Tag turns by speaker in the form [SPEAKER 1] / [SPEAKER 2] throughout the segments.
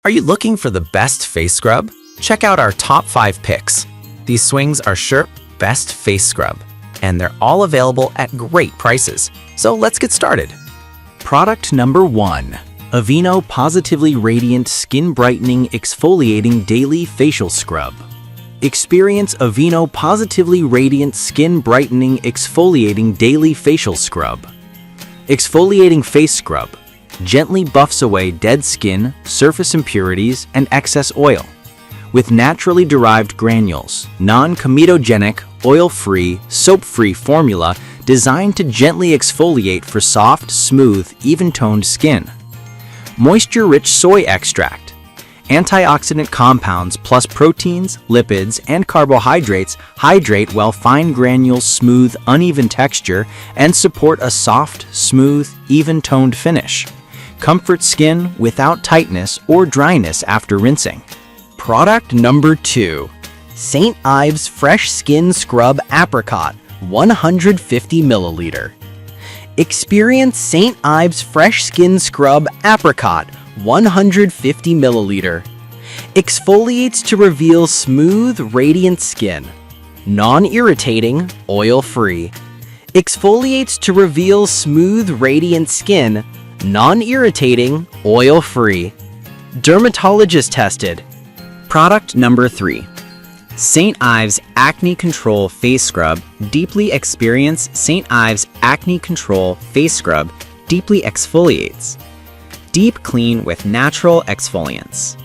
[SPEAKER 1] Are you looking for the best face scrub? Check out our top 5 picks. These swings are sure best face scrub, and they're all available at great prices. So let's get started.
[SPEAKER 2] Product number 1. Aveeno Positively Radiant Skin Brightening Exfoliating Daily Facial Scrub. Experience Aveeno Positively Radiant Skin Brightening Exfoliating Daily Facial Scrub. Exfoliating face scrub gently buffs away dead skin, surface impurities, and excess oil. With naturally derived granules, non-comedogenic, oil-free, soap-free formula designed to gently exfoliate for soft, smooth, even-toned skin. Moisture-rich soy extract. Antioxidant compounds plus proteins, lipids, and carbohydrates hydrate while fine granules smooth uneven texture and support a soft, smooth, even-toned finish. Comfort skin without tightness or dryness after rinsing.
[SPEAKER 3] Product number 2. St. Ives Fresh Skin Scrub Apricot 150 ml. Experience St. Ives Fresh Skin Scrub Apricot 150 ml. Exfoliates to reveal smooth, radiant skin. Non-irritating, oil-free. Exfoliates to reveal smooth, radiant skin. Non-irritating, oil-free. Dermatologist tested.
[SPEAKER 4] Product number 3. St. Ives Acne Control Face Scrub. Deeply experience St. Ives Acne Control Face Scrub deeply exfoliates. Deep clean with natural exfoliants.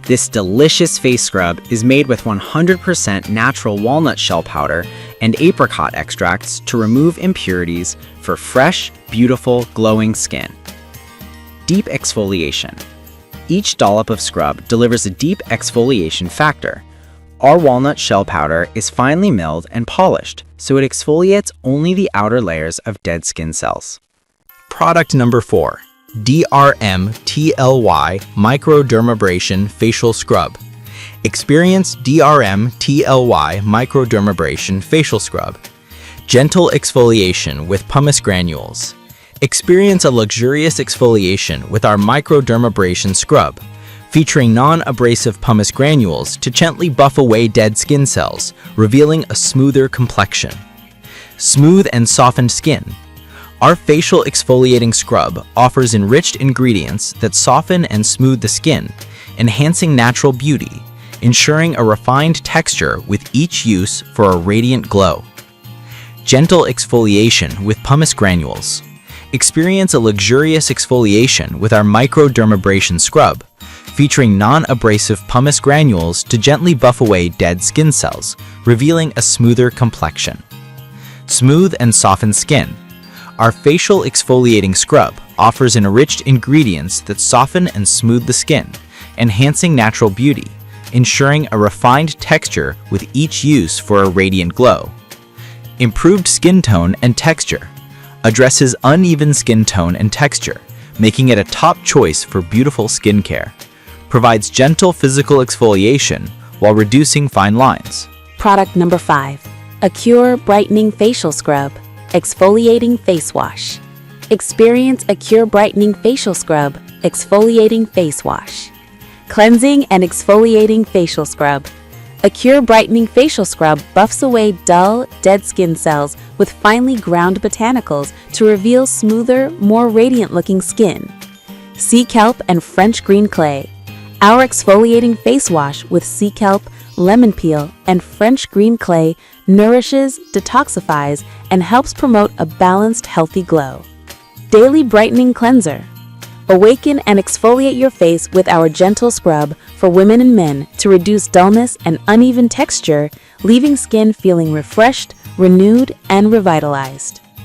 [SPEAKER 4] This delicious face scrub is made with 100% natural walnut shell powder and apricot extracts to remove impurities for fresh, beautiful, glowing skin. Deep exfoliation. Each dollop of scrub delivers a deep exfoliation factor. Our walnut shell powder is finely milled and polished, so it exfoliates only the outer layers of dead skin cells.
[SPEAKER 1] Product number 4. DRM-TLY Microdermabrasion Facial Scrub. Experience DRM-TLY Microdermabrasion Facial Scrub. Gentle exfoliation with pumice granules. Experience a luxurious exfoliation with our microdermabrasion scrub, featuring non-abrasive pumice granules to gently buff away dead skin cells, revealing a smoother complexion. Smooth and softened skin. Our facial exfoliating scrub offers enriched ingredients that soften and smooth the skin, enhancing natural beauty, ensuring a refined texture with each use for a radiant glow. Gentle exfoliation with pumice granules. Experience a luxurious exfoliation with our microdermabrasion scrub, featuring non-abrasive pumice granules to gently buff away dead skin cells, revealing a smoother complexion. Smooth and softened skin. Our facial exfoliating scrub offers enriched ingredients that soften and smooth the skin, enhancing natural beauty, ensuring a refined texture with each use for a radiant glow. Improved skin tone and texture. Addresses uneven skin tone and texture, making it a top choice for beautiful skincare. Provides gentle physical exfoliation while reducing fine lines.
[SPEAKER 5] Product number 5. Acure Brightening Facial Scrub Exfoliating Face Wash. Experience Acure Brightening Facial Scrub Exfoliating Face Wash. Cleansing and exfoliating facial scrub. Acure Brightening Facial Scrub buffs away dull, dead skin cells with finely ground botanicals to reveal smoother, more radiant-looking skin. Sea kelp and French green clay. Our exfoliating face wash with sea kelp, lemon peel, and French green clay nourishes, detoxifies, and helps promote a balanced, healthy glow. Daily Brightening Cleanser. Awaken and exfoliate your face with our gentle scrub for women and men to reduce dullness and uneven texture, leaving skin feeling refreshed, renewed, and revitalized.